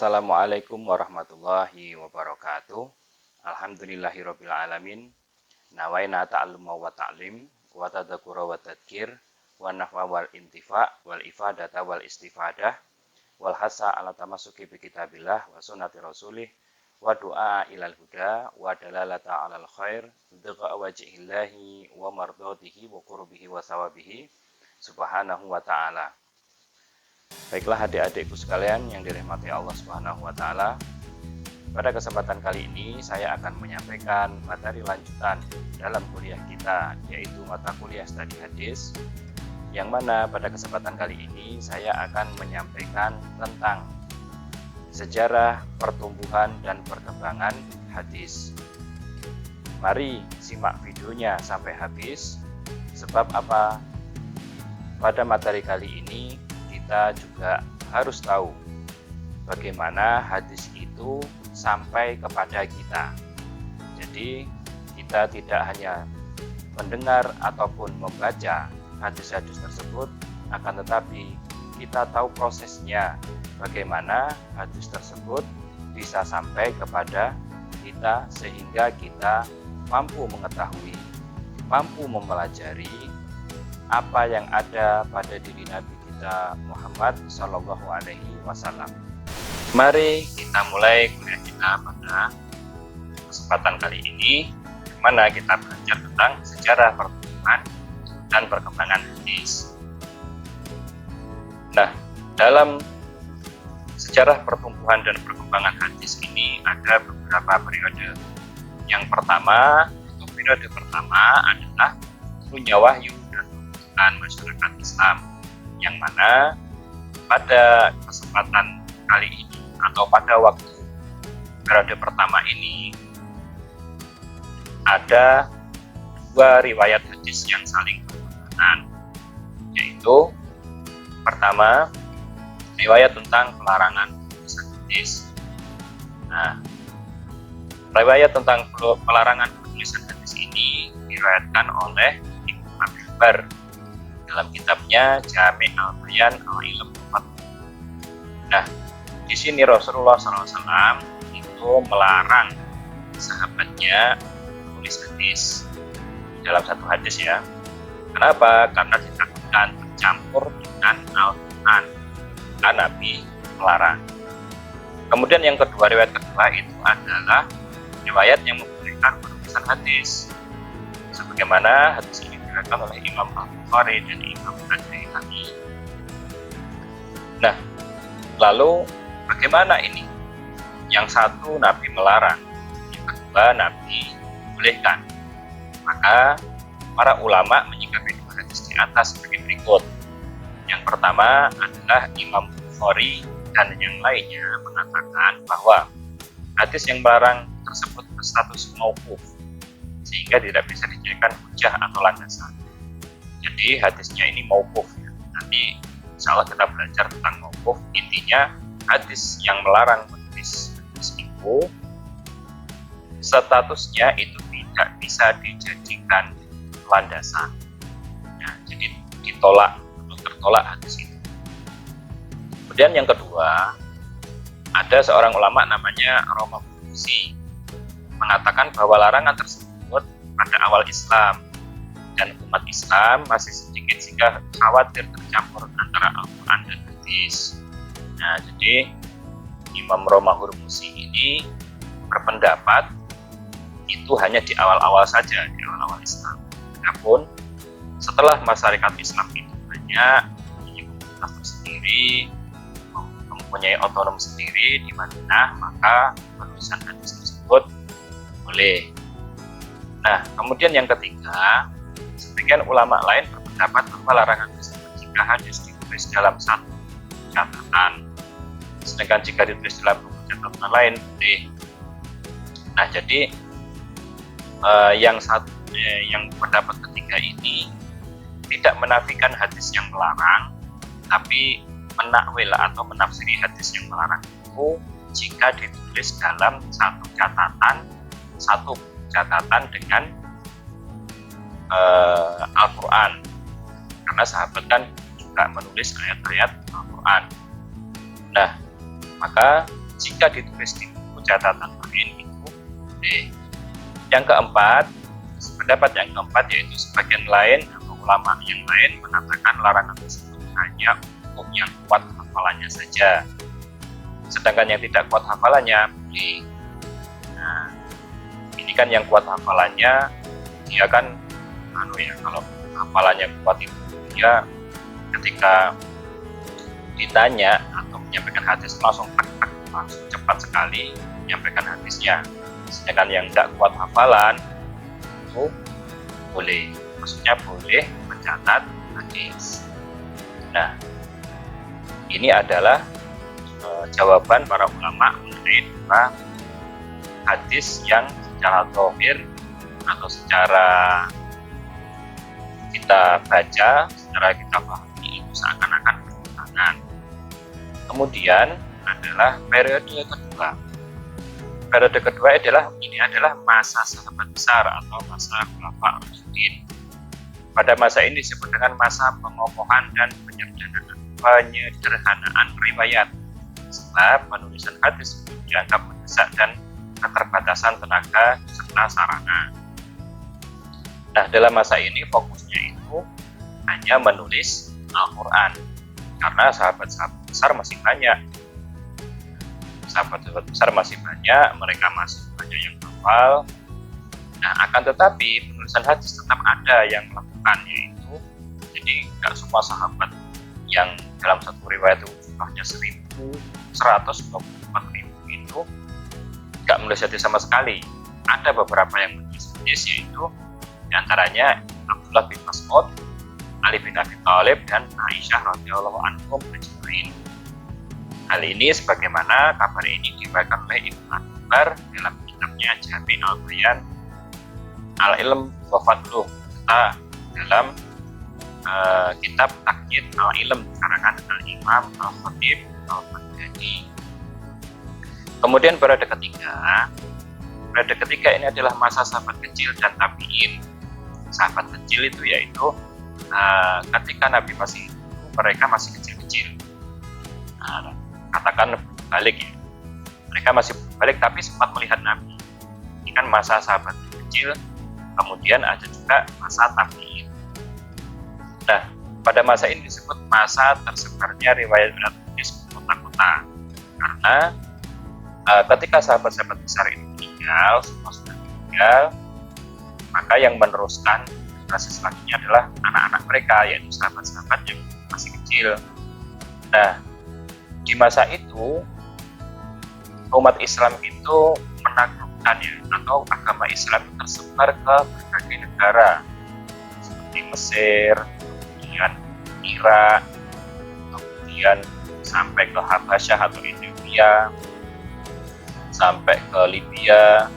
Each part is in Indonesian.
Assalamualaikum warahmatullahi wabarakatuh. Alhamdulillahirabbil alamin. Nawaina ta'alluma wa ta'lim wa tadzakkura wa tadhkir wa nahwa wal intifa wal ifadata wal istifadah wal hasa ala tamassuki bi kitabillah wa sunnati rasulih wa du'a ilal huda wa dalalata alal khair dzaqa wajhillahi wa mardatihi wa qurbihi wa sawabihi subhanahu wa ta'ala. Baiklah adik-adikku sekalian yang dirahmati Allah Subhanahu wa taala. Pada kesempatan kali ini saya akan menyampaikan materi lanjutan dalam kuliah kita, yaitu mata kuliah studi hadis, yang mana pada kesempatan kali ini saya akan menyampaikan tentang sejarah pertumbuhan dan perkembangan hadis. Mari simak videonya sampai habis. Sebab apa? Pada materi kali ini kita juga harus tahu bagaimana hadis itu sampai kepada kita. Jadi kita tidak hanya mendengar ataupun membaca hadis-hadis tersebut, akan tetapi kita tahu prosesnya bagaimana hadis tersebut bisa sampai kepada kita, sehingga kita mampu mengetahui, mampu mempelajari apa yang ada pada diri Nabi Muhammad Sallallahu Alaihi Wasallam. Mari kita mulai kuliah kita pada kesempatan kali ini, di mana kita belajar tentang sejarah pertumbuhan dan perkembangan hadis. Nah, dalam sejarah pertumbuhan dan perkembangan hadis ini ada beberapa periode. Yang pertama, untuk periode pertama adalah turunnya wahyu dan pembentukan masyarakat Islam, yang mana pada kesempatan kali ini atau pada waktu periode pertama ini ada dua riwayat hadis yang saling bertentangan, yaitu pertama riwayat tentang pelarangan penulisan hadis. Nah, riwayat tentang pelarangan penulisan hadis ini diriwayatkan oleh Ibnu Abdul Bar dalam kitabnya Jami' al-Bayan al-Ilm. Nah, di sini Rasulullah SAW itu melarang sahabatnya menulis hadis dalam satu hadis ya. Kenapa? Karena ditakutkan tercampur dengan Al-Quran. Karena Nabi melarang. Kemudian yang kedua, riwayat kedua itu adalah riwayat yang membolehkan penulisan hadis, sebagaimana hadis ini diriwayatkan oleh Imam Al-Bukhari dan Imam Al-Baihaqi. Nah, lalu bagaimana ini? Yang satu Nabi melarang, yang kedua Nabi bolehkan. Maka para ulama menyikapi dua hadis di atas sebagai berikut. Yang pertama adalah Imam Bukhari dan yang lainnya mengatakan bahwa hadis yang melarang tersebut berstatus mauquf, sehingga tidak bisa dijadikan hujah atau landasan. Jadi hadisnya ini mauquf ya. Nanti insya Allah kita belajar tentang mauquf. Intinya hadis yang melarang menulis hadis itu statusnya itu tidak bisa dijadikan landasan ya, jadi ditolak atau tertolak hadis itu. Kemudian yang kedua, ada seorang ulama namanya Roma Busi mengatakan bahwa larangan tersebut pada awal Islam dan umat Islam masih sedikit sehingga khawatir tercampur antara Al-Quran dan hadis. Nah, jadi Imam Roma Hurmusi ini berpendapat itu hanya di awal-awal saja, di awal-awal Islam. Adapun setelah masyarakat Islam itu banyak, mempunyai komunitas tersendiri, mempunyai otonom sendiri di Madinah, maka penulisan hadis tersebut boleh. Nah, kemudian yang ketiga, sebagian ulama lain berpendapat bahwa larangan tersebut jika hadis ditulis dalam satu catatan, sedangkan jika ditulis dalam buku catatan lain boleh. Nah, jadi yang pendapat ketiga ini tidak menafikan hadis yang melarang, tapi menakwil atau menafsiri hadis yang melarang itu jika ditulis dalam satu catatan dengan Al-Quran, karena sahabat kan juga menulis ayat-ayat Al-Quran. Nah, maka jika ditulis di buku catatan lain itu boleh. Yang keempat, pendapat yang keempat yaitu sebagian lain atau ulama yang lain mengatakan larangan tersebut hanya untuk yang kuat hafalannya saja. Sedangkan yang tidak kuat hafalannya boleh. Nah, ini kan yang kuat hafalannya dia kan kalau hafalannya kuat itu dia ketika ditanya atau menyampaikan hadis langsung cepat sekali menyampaikan hadisnya. Sedangkan yang tidak kuat hafalan itu boleh, maksudnya boleh mencatat hadis. Nah, ini adalah jawaban para ulama mengenai dua hadis yang secara zahir atau secara kita baca, secara kita pahami itu seakan-akan bertentangan. Kemudian adalah periode kedua. Periode kedua adalah masa sahabat besar atau masa Khulafaur Rasyidin. Pada masa ini disebut dengan masa pengokohan dan penyederhanaan riwayat, sebab penulisan hadis dianggap mendesak dan keterbatasan tenaga serta sarana. Nah, dalam masa ini fokusnya itu hanya menulis Al-Quran, karena sahabat-sahabat besar masih banyak. Sahabat-sahabat besar masih banyak, mereka masih banyak yang hafal. Nah, akan tetapi penulisan hadis tetap ada yang melakukan, yaitu jadi nggak semua sahabat yang dalam satu riwayat itu jumlahnya 1.124.000 itu nggak menulis hadis sama sekali. Ada beberapa yang menulis hadis, yaitu diantaranya Abdullah bin Mas'ud, Ali bin Abi Thalib, dan Aisyah radhiyallahu anhum ajma'in. Hal ini sebagaimana kabar ini diriwayatkan oleh Ibnu Abdullah dalam kitabnya Jami' al-Bayan al-Ilm wa Fadluh, serta dalam kitab Takyid al-Ilm karangan al-Imam al-Khatib al-Baghdadi. Kemudian periode ketiga ini adalah masa sahabat kecil dan tabi'in. Sahabat kecil itu yaitu ketika Nabi masih hidup, mereka masih kecil-kecil. Katakan balik ya, mereka masih balik tapi sempat melihat Nabi. Ini kan masa sahabat kecil. Kemudian ada juga masa tabi'in. Nah, pada masa ini disebut masa tersebarnya riwayat hadis ke kota-kota, karena ketika sahabat-sahabat besar itu meninggal, semua sudah meninggal, maka yang meneruskan generasi selanjutnya adalah anak-anak mereka, yaitu sahabat-sahabat yang masih kecil. Nah, di masa itu umat Islam itu menaklukkan atau agama Islam tersebar ke berbagai negara seperti Mesir, kemudian Irak, kemudian sampai ke Habasyah atau Ethiopia, sampai ke Libya,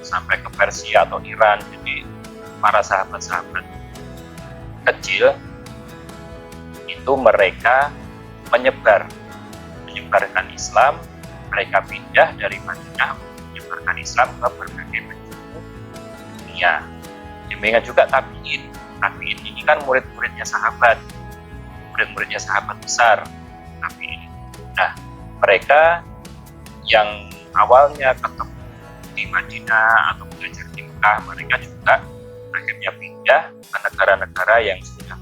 sampai ke Persia atau Iran. Jadi para sahabat-sahabat kecil itu mereka menyebarkan Islam, mereka pindah dari Madinah untuk menyebarkan Islam ke berbagai penjuru dunia. Demikian juga tabi'in. Tabi'in ini kan murid-muridnya sahabat besar, tabi'in. Nah, mereka yang awalnya ketemu di Madinah atau belajar di Mekah, mereka juga akhirnya pindah ke negara-negara yang sudah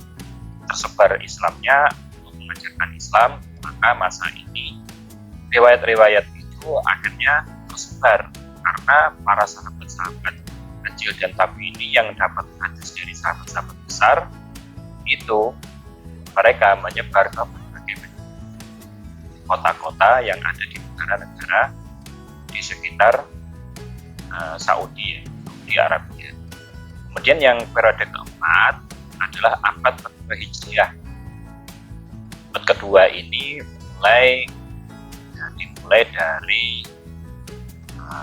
tersebar Islamnya untuk mengajarkan Islam. Maka masa ini riwayat-riwayat itu akhirnya tersebar karena para sahabat-sahabat kecil dan tabi'in ini yang dapat hadis dari sahabat-sahabat besar itu mereka menyebar ke berbagai kota-kota yang ada di negara-negara di sekitar Saudi Arabia. Kemudian yang periode keempat adalah abad kedua Hijriah. Abad kedua ini dimulai dari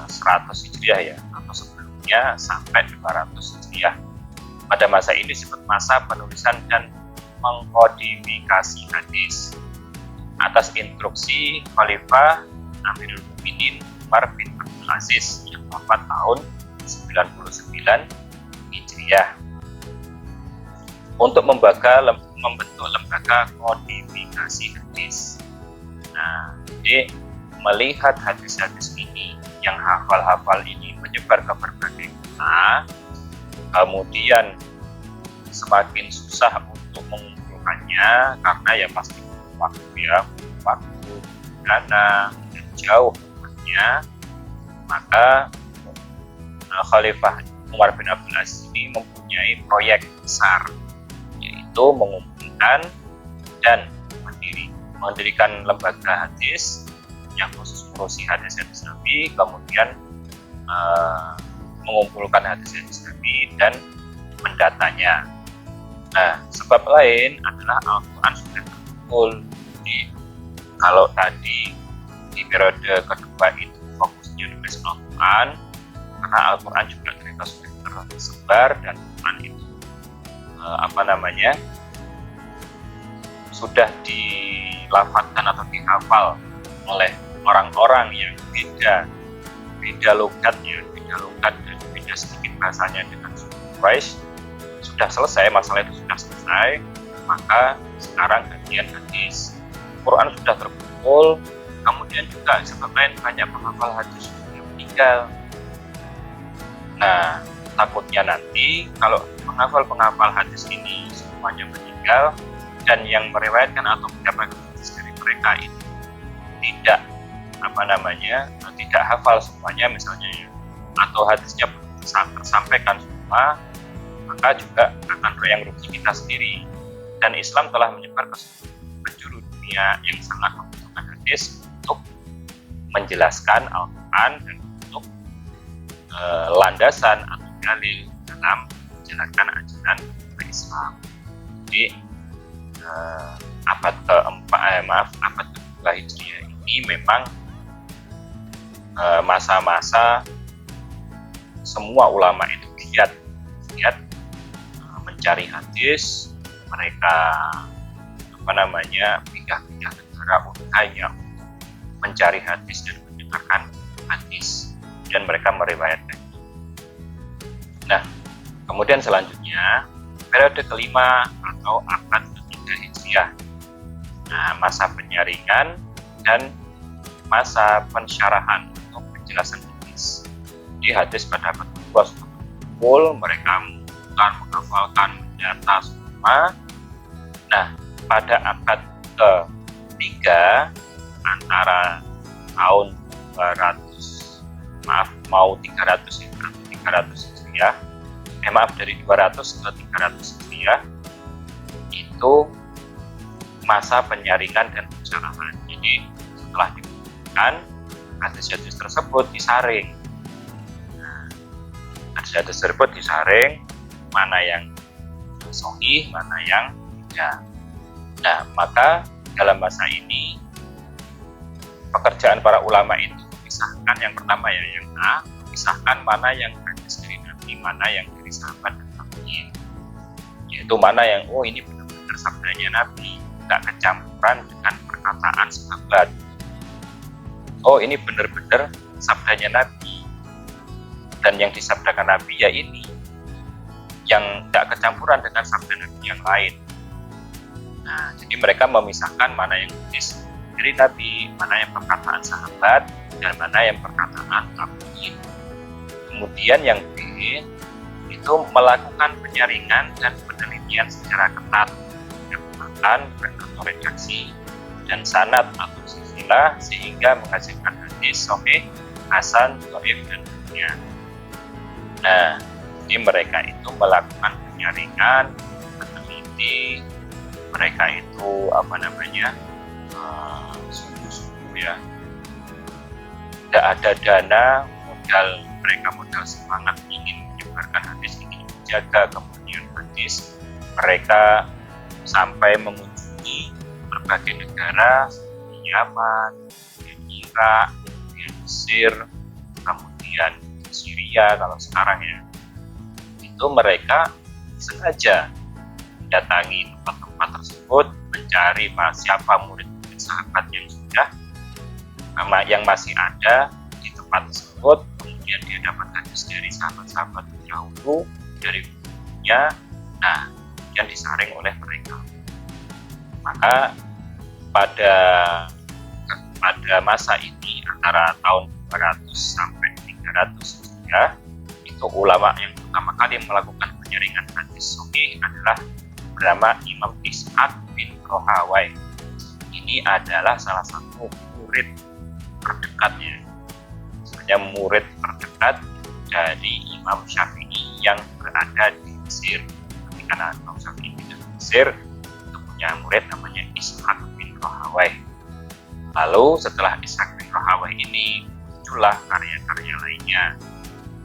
100 Hijriah atau sebelumnya sampai 200 Hijriah. Pada masa ini disebut masa penulisan dan mengkodifikasi hadis atas instruksi Khalifah Amirul Mukminin Umar bin Abdul Aziz yang wafat tahun 99 Hijriah untuk membentuk lembaga kodifikasi hadis. Nah, jadi melihat hadis-hadis ini, yang hafal-hafal ini menyebar ke berbagai kota, kemudian semakin susah untuk mengumpulkannya karena ya pasti waktu, dana, dan jauh rumahnya, maka Khalifah Umar bin Abdul Aziz ini mempunyai proyek besar, yaitu mengumpulkan dan mendirikan lembaga hadis yang khusus mengurusi hadis-hadis Nabi, kemudian mengumpulkan hadis-hadis Nabi dan mendatanya. Nah, sebab lain adalah Al-Quran sudah terkumpul. Jadi, kalau tadi di periode kedua itu fokusnya nulis Al-Quran, karena Al-Quran juga ternyata sudah tersebar dan Al-Quran itu sudah dilafadzkan atau dihafal oleh orang-orang yang beda logatnya, dan beda sedikit bahasanya dengan suku Quraisy. Sudah selesai, masalah itu sudah selesai, maka sekarang bagian hadis. Quran sudah terkumpul, kemudian juga sebab lain banyak penghafal hadis yang meninggal. Nah, takutnya nanti kalau penghafal hadis ini semuanya meninggal dan yang meriwayatkan atau mendapatkan hadis dari mereka itu tidak hafal semuanya misalnya ya, atau hadisnya tersampaikan semua, maka juga akan yang rugi kita sendiri. Dan Islam telah menyebar ke penjuru dunia yang sangat membutuhkan hadis untuk menjelaskan Al-Quran dan untuk landasan atau dalil dalam menjalankan ajaran Islam. Jadi abad kedua Hijriah ini memang masa-masa semua ulama itu giat mencari hadis. Mereka pindah-pindah negara hanya untuk mencari hadis dan mendengarkan hadis, dan mereka meriwayatkan. Nah, kemudian selanjutnya periode kelima atau abad ketiga Hijriah. Nah, masa penyaringan dan masa pensyarahan atau penjelasan hadis. Di hadis pada abad kedua sudah terkumpul, mereka menghafalkan, mendata semua. Nah, pada abad ketiga antara tahun 300 Hijriah, dari 200 ke 300 Hijriah, itu masa penyaringan dan pensyarahan. Jadi setelah dibukukan, hadis-hadis tersebut disaring. Hadis-hadis tersebut disaring, mana yang sahih, mana yang tidak. Nah, maka dalam masa ini pekerjaan para ulama itu memisahkan, yang pertama ya, yang A, memisahkan mana yang hadis dari Nabi, mana yang dari sahabat dan tabi'in. Yaitu mana yang ini benar-benar sabdanya Nabi, tidak kecampuran dengan perkataan sahabat. Ini benar-benar sabdanya Nabi, dan yang disabdakan Nabi ya ini, yang tidak kecampuran dengan sabda Nabi yang lain. Nah, jadi mereka memisahkan mana yang hadis dari Nabi, mana yang perkataan sahabat, dan mana yang perkataan tabi'in. Kemudian yang B itu melakukan penyaringan dan penelitian secara ketat, menggunakan atau redaksi dan sanad atau silsilah, sehingga menghasilkan hadis sahih, hasan, dhaif, dan lainnya. Nah, jadi mereka itu melakukan penyaringan, meneliti, mereka itu sungguh-sungguh ya. Tidak ada dana, modal semangat ingin menyebarkan hadis, ingin menjaga kemudian hadis. Mereka sampai mengunjungi berbagai negara seperti Yaman, Irak, kemudian Mesir, kemudian Syria kalau sekarang ya. Itu mereka sengaja mendatangi tempat-tempat tersebut, mencari siapa murid-murid sahabat yang masih ada di tempat tersebut, kemudian dia dapat hadis dari sahabat-sahabat terdahulu, dari bukunya, yang disaring oleh mereka. Maka pada masa ini antara tahun 200 sampai 300 ya. Itu ulama yang pertama kali melakukan penyaringan hadis sahih adalah bernama Imam Ishaq bin Rahawai. Ini adalah salah satu murid terdekatnya, sebenarnya murid terdekat dari Imam Syafi'i yang berada di Mesir. Ketika Imam Syafi'i di Mesir, itu punya murid namanya Ishaq bin Rahawai. Lalu setelah Ishaq bin Rahawai ini muncullah karya-karya lainnya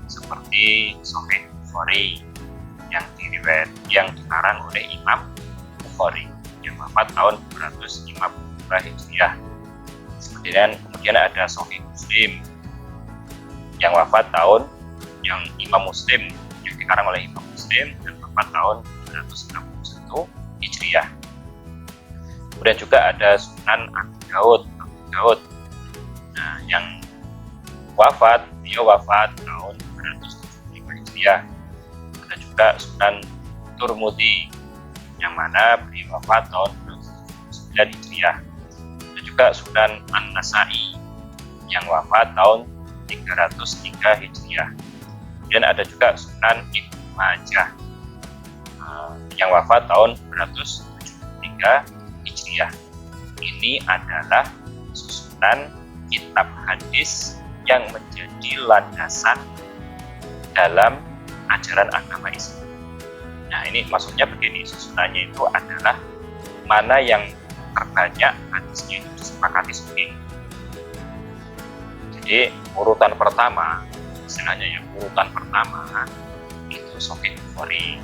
seperti Sahih Bukhari yang dikarang oleh Imam Bukhari yang wafat tahun 252 Hijriah. Kemudian ada Sahih Muslim yang wafat tahun Imam Muslim yang dikarang oleh Imam Muslim dan wafat tahun 261 Hijriah. Kemudian juga ada Sunan Abu Daud. Nah, yang dia wafat tahun 275 Hijriah. Ada juga Sunan Turmudi yang mana beliau wafat tahun 279 Hijriah. Ada juga Sunan An-Nasai yang wafat tahun 303 Hijriah. Kemudian ada juga Sunan Ibnu Majah yang wafat tahun 273 Hijriah. Ini adalah susunan kitab hadis yang menjadi landasan dalam ajaran agama Islam. Nah, ini maksudnya begini, susunannya itu adalah mana yang terbanyak hadisnya itu disepakati sahih. Jadi urutan pertama, istilahnya urutan pertama itu Sahih Bukhari,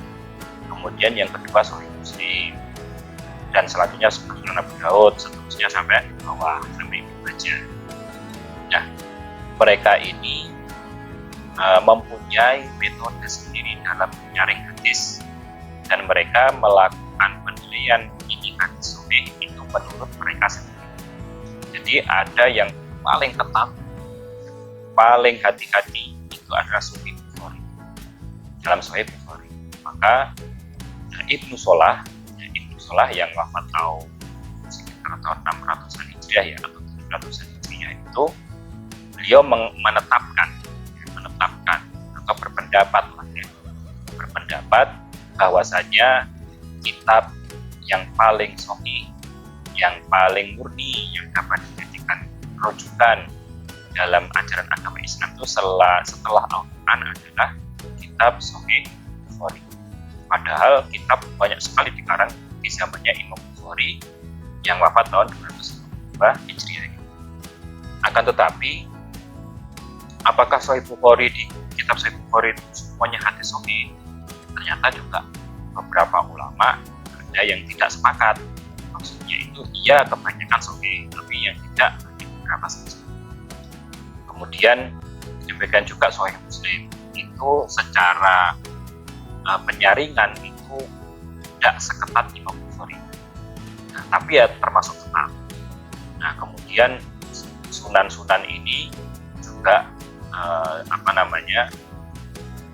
kemudian yang kedua Sahih Muslim, dan selanjutnya Sunan Abu Daud, seterusnya sampai bawah sampai Ibnu Majah. Nah, mereka ini mempunyai metode sendiri dalam menyaring hadis, dan mereka melakukan penilaian ini hadis sahih itu menurut mereka sendiri. Jadi ada yang paling ketat, paling hati-hati itu adalah Sahih Bukhari. Dalam Sahih Bukhari, maka Ibnu Salah yang wafat tahun sekitar tahun 600-an Hijriah ya, atau 700-an Hijriah itu, beliau menetapkan atau berpendapat bahwasanya kitab yang paling sahih, yang paling murni, yang dapat dijadikan rujukan dalam ajaran agama Islam itu setelah Al-Quran adalah kitab Sahih Bukhari. Padahal kitab banyak sekali dikarang di zamannya Imam Bukhari yang wafat tahun 252 Hijriah. Akan tetapi, apakah Sahih Bukhari di kitab Sahih Bukhari itu semuanya hadis sahih? Ternyata juga beberapa ulama ada yang tidak sepakat. Maksudnya itu iya kebanyakan sahih, tapi yang tidak hanya beberapa saja. Kemudian demikian juga Sahih Muslim itu secara penyaringan itu tidak seketat Imam Bukhari. Nah, tapi ya termasuk ketat. Nah, kemudian sunan-sunan ini juga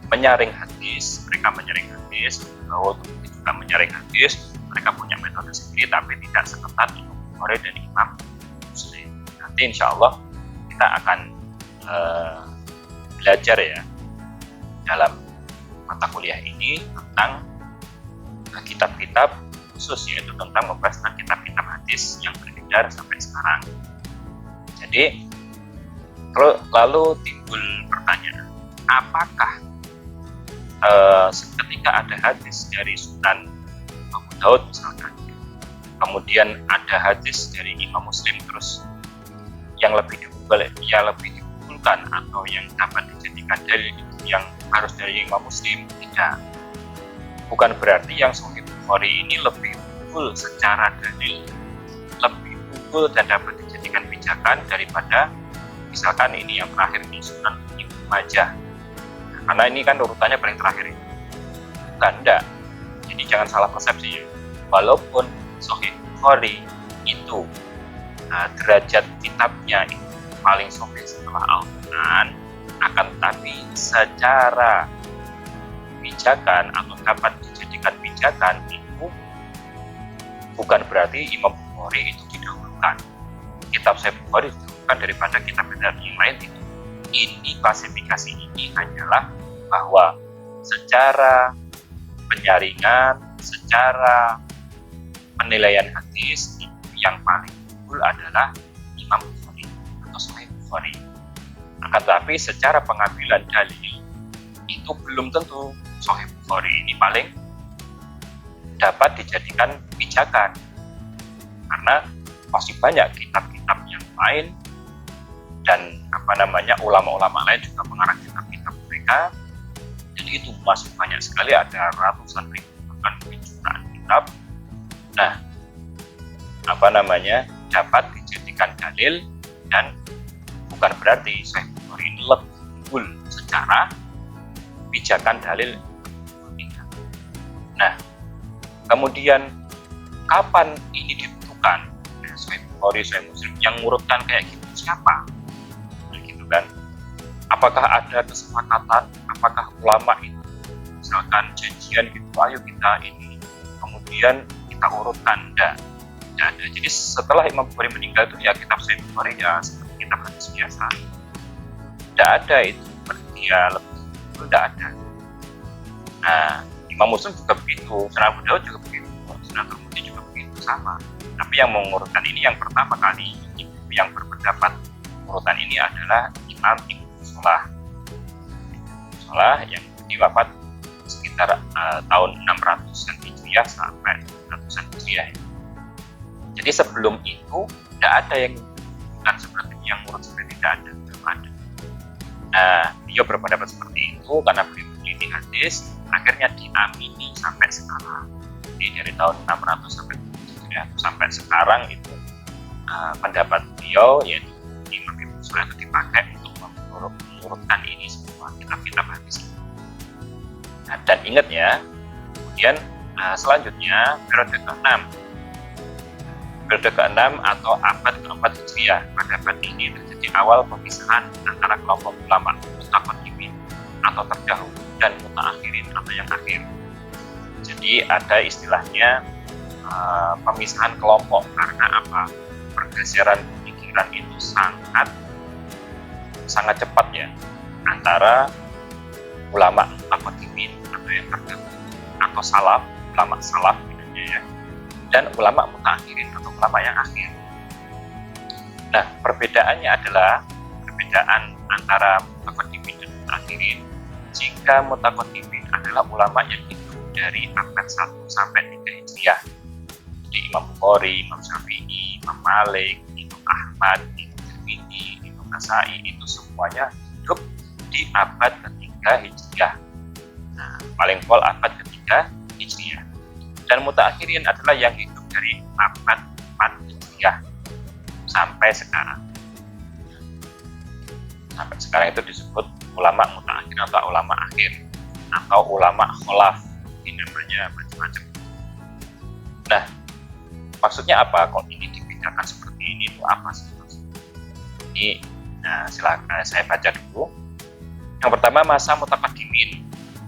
menyaring hadis, mereka menyaring hadis, juga menyaring hadis, mereka punya metode sendiri, tapi tidak seketat Imam Bukhari dan Imam Muslim. Nanti insya Allah kita akan belajar ya dalam mata kuliah ini tentang kitab-kitab khusus, yaitu tentang membahas tentang kitab-kitab hadis yang beredar sampai sekarang. Jadi lalu timbul pertanyaan, apakah ketika ada hadis dari Sunan Abu Daud misalkan, kemudian ada hadis dari Imam Muslim, terus yang lebih dikumpulkan atau yang dapat dijadikan dalil yang harus dari Imam Muslim? Tidak. Bukan berarti yang Sahih Bukhari ini lebih unggul secara dalil, lebih unggul dan dapat dijadikan pijakan daripada misalkan ini yang terakhir di Sunan Ibnu Majah. Karena ini kan urutannya paling terakhir ini. Bukan, enggak. Jadi jangan salah persepsi ya. Walaupun Sahih Bukhari itu derajat kitabnya itu paling sahih setelah Al-Quran, akan tetapi secara pijakan atau dapat dijadikan pijakan itu bukan berarti Imam Bukhari itu didahulukan, kitab Sahih Bukhari didahulukan. bukan daripada kitab-kitab yang lain itu. Ini klasifikasi ini hanyalah bahwa secara penyaringan, secara penilaian hadis yang paling unggul adalah Imam Bukhari atau Sahih Bukhari. Akan tetapi secara pengambilan dalil itu belum tentu Sahih Bukhari ini paling dapat dijadikan pijakan, karena masih banyak kitab-kitab yang lain dan ulama-ulama lain juga mengarang kitab-kitab mereka. Jadi itu masih banyak sekali, ada ratusan ribu bahkan mungkin jutaan kitab. Nah, dapat dijadikan dalil, dan bukan berarti Sahih Bukhari ini lebih unggul secara pijakan dalil. Nah, kemudian kapan ini ditentukan? Sahih Bukhari, Sahih Muslim yang ngurutkan kayak gitu siapa? Nah, gitu kan? Apakah ada kesepakatan? Apakah ulama itu misalkan janjian gitu, ayo kita ini kemudian kita urutkan? Tidak ada. Jadi setelah Imam Bukhari meninggal itu ya kitab Sahih Bukhari ya seperti kitab hadis biasa. Tidak ada itu dia lebih, itu tidak ada. Nah, Imam Muslim juga begitu, Sunan Abu Dawud juga begitu, Sunan Tirmidzi juga begitu, sama. Tapi yang mengurutkan ini yang pertama kali yang berpendapat urutan ini adalah Imam Ibnu Salah yang diwafat sekitar tahun 600-an Hijriah sampai 900-an Hijriah. Jadi sebelum itu tidak ada yang bukan seperti yang menurut saya tidak ada, belum ada. Nah, beliau berpendapat seperti itu karena beliau meneliti hadis, akhirnya diamini sampai sekarang. Jadi dari tahun 600 sampai sekarang itu pendapat beliau, yaitu Imam Ibnu Salah, itu dipakai untuk mengurutkan ini semua kitab-kitab hadis. Nah, dan ingat ya, kemudian selanjutnya periode ke-6 atau abad ke-4 Hijriah. Pada abad ini terjadi awal pemisahan antara kelompok ulama mutaqaddimin atau terdahulu dan mutaakhirin atau yang akhir. Jadi ada istilahnya pemisahan kelompok, karena apa? Pergeseran pemikiran itu sangat cepat ya antara ulama mutaqaddimin atau yang terdahulu atau salaf, ulama salaf ya, dan ulama mutaakhirin atau ulama yang akhir. Nah, perbedaannya adalah perbedaan antara mutaqaddimin dan mutaakhirin. Jika mutaqaddimin adalah ulama yang hidup dari abad 1 sampai 3 Hijriah. Jadi Imam Bukhari, Imam Syafi'i, Imam Malik, Imam Ahmad, Imam Tirmidzi, Imam Nasai, itu semuanya hidup di abad ke-3 Hijriah. Nah, paling pol abad ke-3 Hijriah. Dan mutaakhirin adalah yang hidup dari abad 4 Hijriah sampai sekarang. Sampai sekarang itu disebut ulama mutaakhirin atau ulama akhir atau ulama kholaf. Ini namanya macam-macam. Nah, maksudnya apa? Kok ini dibedakan seperti ini? Itu apa sih? Ini, silakan saya baca dulu. Yang pertama, masa mutaqaddimin.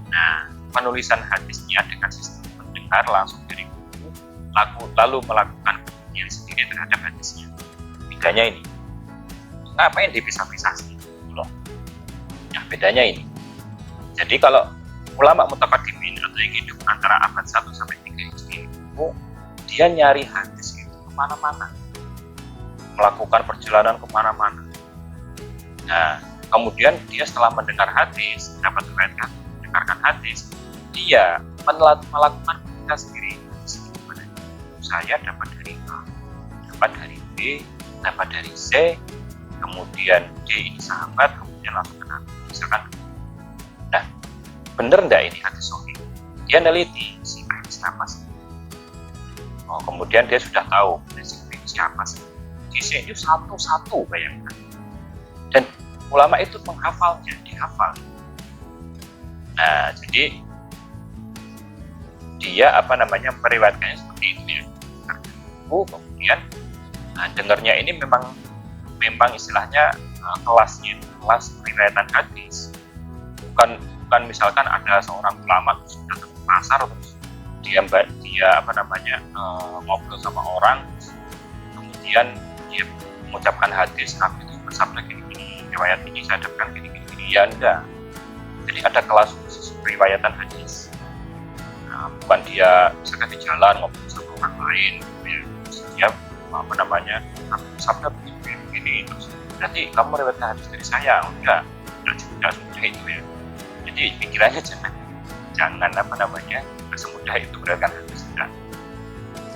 Nah, penulisan hadisnya dengan sistem mendengar langsung dari buku, lalu melakukan penelitian sendiri terhadap hadisnya. Bedanya ini. Ngapain dipisah-pisah sih? Loh. Nah, bedanya ini. Jadi kalau ulama mutaqaddimin atau yang hidup antara abad 1 sampai 3 Hijriah itu dia nyari hadis itu kemana-mana, melakukan perjalanan kemana-mana. Nah, kemudian dia setelah mendengar hadis, dapat mendengarkan hadis, dia melakukan kita sendiri. Saya dapat dari A, dapat dari B, dapat dari C, kemudian D ini sahabat, kemudian langsung ke Nabi, misalkan. Nah, bener enggak ini hadis sahih? Dia neliti si hadis apa sih? Oh, kemudian dia sudah tahu siapa sih. DC itu satu-satu, bayangkan. Dan ulama itu menghafalnya, dihafal. Nah, jadi dia meriwayatkannya seperti itu ya. Kemudian dengarnya ini memang istilahnya kelasnya kelas riwayatan hadis. Bukan misalkan ada seorang ulama terus datang ke pasar terus dia ngobrol sama orang, kemudian dia mengucapkan hadis Nabi itu bersabda gini-gini, riwayat ini saya dapatkan gini-gini. Ya enggak. Jadi ada kelas khusus riwayatan hadis. Nah, bukan dia misalkan di jalan ngobrol sama orang lain, ya, dia sabda begini, terus nanti kamu riwayatkan hadis dari saya, enggak semudah itu ya. Jadi pikirannya jangan semudah itu beriwayatkan hadis.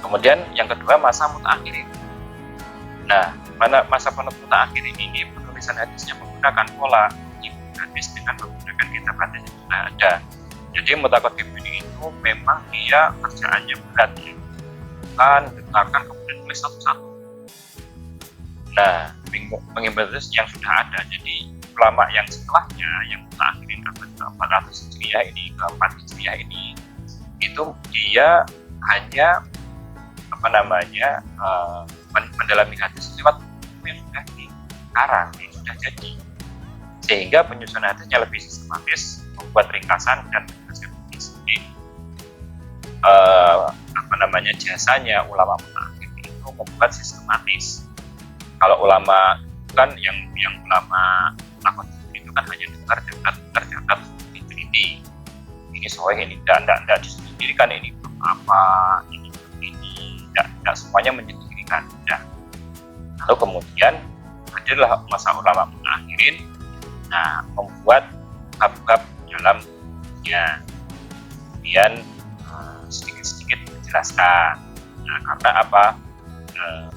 Kemudian yang kedua masa mutaakhirin. Nah, masa mutaakhirin ini penulisan hadisnya menggunakan pola hadis dengan menggunakan kitab hadis yang sudah ada. Jadi mutaqaddim ini itu memang dia kerjaannya berat ya, kan dengarkan kemudian tulis satu-satu. Nah, mengimbau yang sudah ada. Jadi ulama yang setelahnya, yang mutaakhirin abad ke-400 Hijriah ini, ke-4 Hijriah ini, itu dia hanya mendalami hadis lewat buku yang sudah dikarang, yang sudah jadi. Sehingga penyusunan hadisnya lebih sistematis, membuat ringkasan dan menjelaskan hadis. Jadi jasanya ulama mutaakhir itu membuat sistematis. Kalau ulama kan yang ulama takut itu kan hanya tercatat ini sahih, ini tidak disendirikan, ini apa, ini tidak semuanya menyendirikan. Lalu kemudian hadirlah masa ulama mutakhirin. Nah, membuat bab-bab dalamnya, kemudian sedikit-sedikit menjelaskan. Nah, karena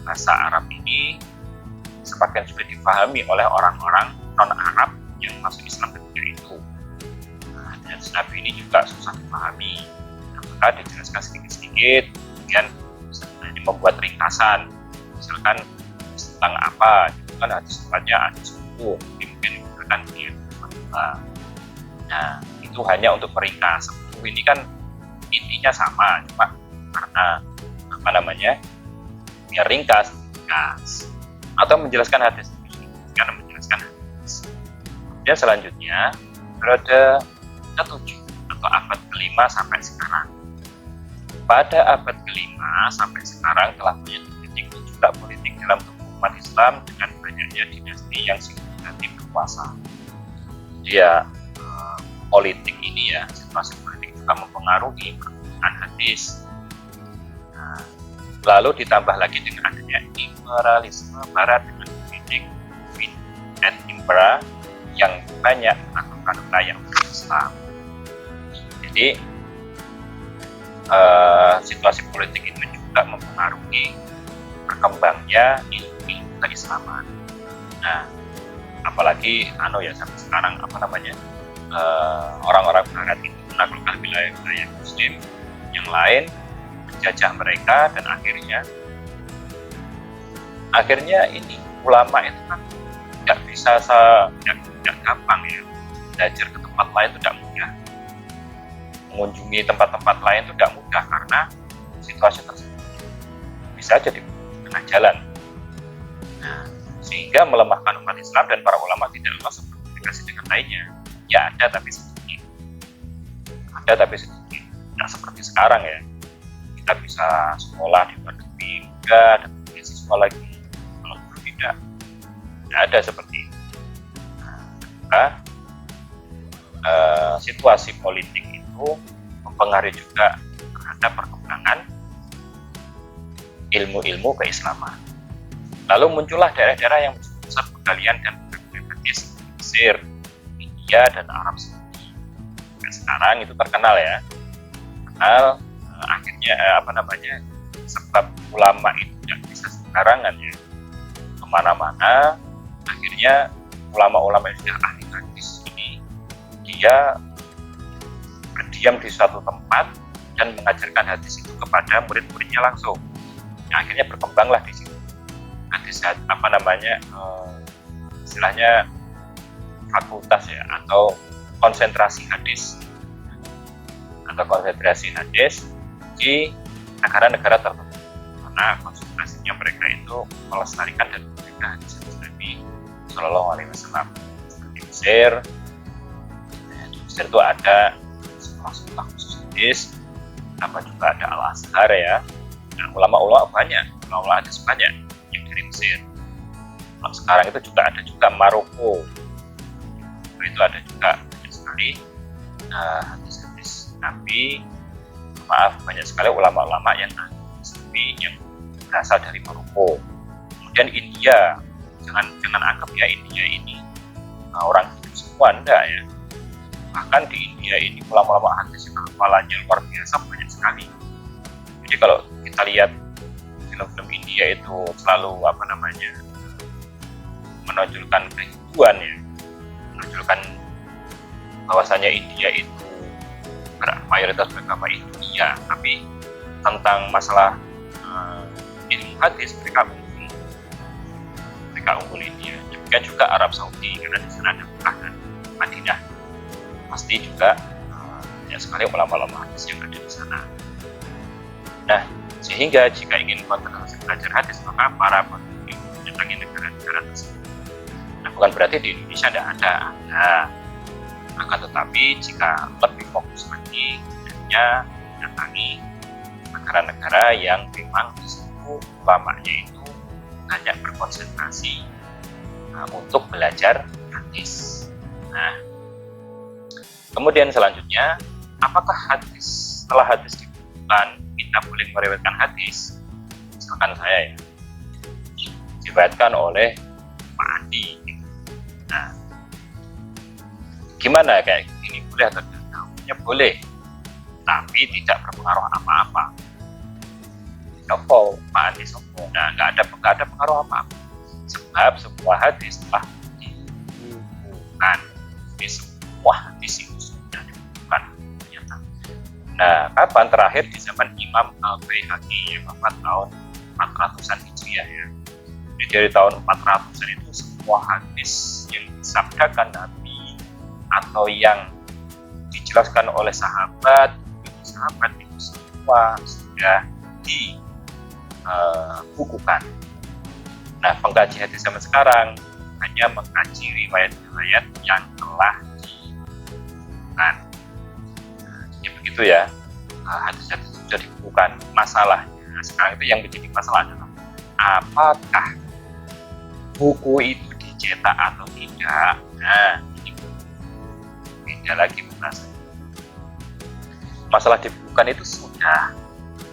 bahasa Arab ini sebagian sudah dipahami oleh orang-orang non-Arab yang masuk Islam ketika itu. Nah, dan Nabi ini juga susah dipahami. Nah, maka dijelaskan sedikit-sedikit, kemudian membuat ringkasan, misalkan tentang apa, itu kan hadis tempatnya hadis hukum, mungkin digunakan di Nah, itu hanya untuk meringkas. Ini kan intinya sama, cuma karena biar ringkas atau menjelaskan hadis, karena menjelaskan hadis. Kemudian selanjutnya periode ke-7 atau abad ke-5 sampai sekarang. Pada abad ke-5 sampai sekarang telah banyak terjadi gejolak politik dalam tubuh umat Islam dengan banyaknya dinasti yang signifikan berkuasa. Dia politik ini ya, situasi politik juga mempengaruhi perkembangan hadis. Nah, lalu ditambah lagi dengan adanya imperialisme Barat dengan politik and impera yang banyak melakukan wilayah Islam. Jadi situasi politik itu juga mempengaruhi berkembangnya ilmu keislaman. Nah, apalagi sampai sekarang orang-orang Barat itu menaklukkan wilayah Muslim yang lain, menjajah mereka, dan akhirnya ini ulama itu kan tidak bisa tidak gampang ya, belajar ke tempat lain itu tidak mudah, mengunjungi tempat-tempat lain itu tidak mudah karena situasi tersebut bisa jadi tengah jalan. Nah, sehingga melemahkan umat Islam dan para ulama tidak langsung berkomunikasi dengan lainnya. Ya ada tapi sedikit. Tidak seperti sekarang ya, kita bisa sekolah di luar negeri, enggak, dan beasiswa lagi. Kalau dulu tidak ada seperti itu. Nah, situasi politik itu mempengaruhi juga terhadap perkembangan ilmu-ilmu keislaman. Lalu muncullah daerah-daerah yang pusat penggalian dan penggalian hadis, Mesir, India, dan Arab Saudi. Dan sekarang itu terkenal ya. Akhirnya sebab ulama itu tidak bisa sembarangan ya kemana-mana. Akhirnya ulama-ulama yang sudah ahli hadis ini dia berdiam di suatu tempat dan mengajarkan hadis itu kepada murid-muridnya langsung. Nah, akhirnya berkembanglah di situ hadis istilahnya fakultas ya, atau konsentrasi hadis di negara-negara tertentu, karena konsentrasinya mereka itu melestarikan dan memberikan hadis Nabi Shallallahu Alaihi Wasallam. Di Mesir itu ada sekolah khusus hadis, juga ada Al-Azhar ya. Nah, ulama-ulama banyak, ulama hadis banyak yang dari Mesir. Sekarang itu juga ada juga Maroko. Itu ada juga banyak sekali hadis-hadis Nabi. Maaf, banyak sekali ulama-ulama yang berasal dari Maroko. Kemudian India, jangan anggap ya India ini orang hidup semua, enggak ya. Bahkan di India ini ulama-ulama hadis yang hafalannya luar biasa banyak sekali. Jadi kalau kita lihat film-film India itu selalu menonjolkan kehidupan ya, menonjolkan bahwasanya India itu mayoritas beragama India, tapi tentang masalah ilmu hadis mereka unggul India. Demikian juga Arab Saudi, karena di sana ada Mekah dan Madinah. Pasti juga banyak sekali ulama-ulama hadis yang ada di sana. Nah, sehingga jika ingin konsentrasi belajar hadis, maka para peneliti mendatangi negara-negara tersebut. Nah, bukan berarti di Indonesia tidak ada. Akan tetapi jika lebih fokus lagi, hanya mendatangi negara-negara yang memang di situ ulamanya itu hanya berkonsentrasi untuk belajar hadis. Nah, kemudian selanjutnya, apakah setelah hadis dibukukan kita boleh meriwayatkan hadis? Misalkan saya ya, diriwayatkan oleh Pak Andi. Nah, gimana kayak gini, boleh atau tidak? Ya boleh, tapi tidak berpengaruh apa-apa. Sopo, Pak Andi sopo. Nah, nggak ada pengaruh apa-apa. Sebab semua hadis telah dibukukan. Semua hadis itu sudah dibukukan ternyata. Nah, kapan terakhir? Di zaman Imam Al-Baihaqi yang wafat tahun 400-an Hijriah ya. Jadi dari tahun 400-an itu semua hadis yang disabdakan Nabi atau yang dijelaskan oleh sahabat itu semua sudah dibukukan. Nah, pengkaji hadis zaman sekarang hanya mengkaji riwayat-riwayat yang telah dibukukan. Jadi begitu ya, hadis-hadis sudah dibukukan. Masalahnya sekarang itu yang menjadi masalah adalah apakah buku itu dicetak atau tidak. Nah, ini beda lagi pembahasannya. Masalah dibukukan itu sudah,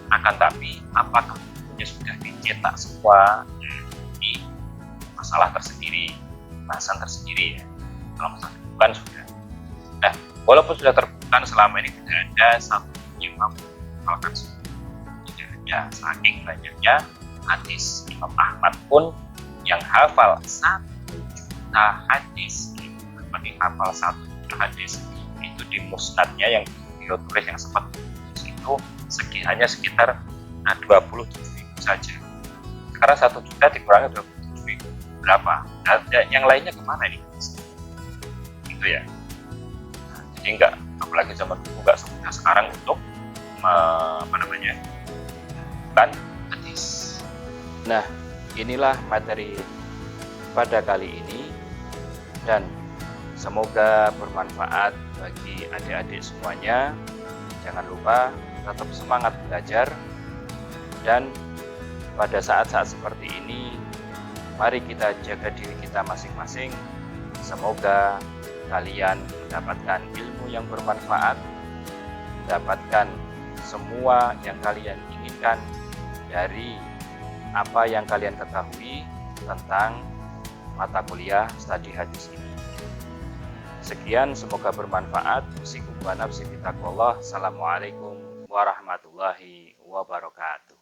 akan tapi apakah bukunya sudah dicetak semua? Ini masalah tersendiri, bahasan tersendiri ya. Kalau masalah dibukukan sudah. Nah, walaupun sudah terbukukan, selama ini tidak ada satu yang mampu menghafalkan semua. Tidak ada, saking banyaknya hadis. Imam Ahmad pun yang hafal 1 juta hadis, berarti hafal 1 juta hadis itu di musnadnya yang beliau tulis yang sempat itu hanya sekitar 27.000 saja. Sekarang 1 juta dikurangi 27.000 berapa? Nah, yang lainnya kemana nih? Gitu ya. Nah, jadi enggak, apalagi zaman dulu enggak semudah sekarang untuk kan hadis. Nah, inilah materi pada kali ini dan semoga bermanfaat bagi adik-adik semuanya. Jangan lupa tetap semangat belajar, dan pada saat-saat seperti ini mari kita jaga diri kita masing-masing. Semoga kalian mendapatkan ilmu yang bermanfaat, mendapatkan semua yang kalian inginkan dari apa yang kalian ketahui tentang mata kuliah studi hadis ini. Sekian, semoga bermanfaat. Usikum wa nafsi bitaqwallah. Assalamualaikum warahmatullahi wabarakatuh.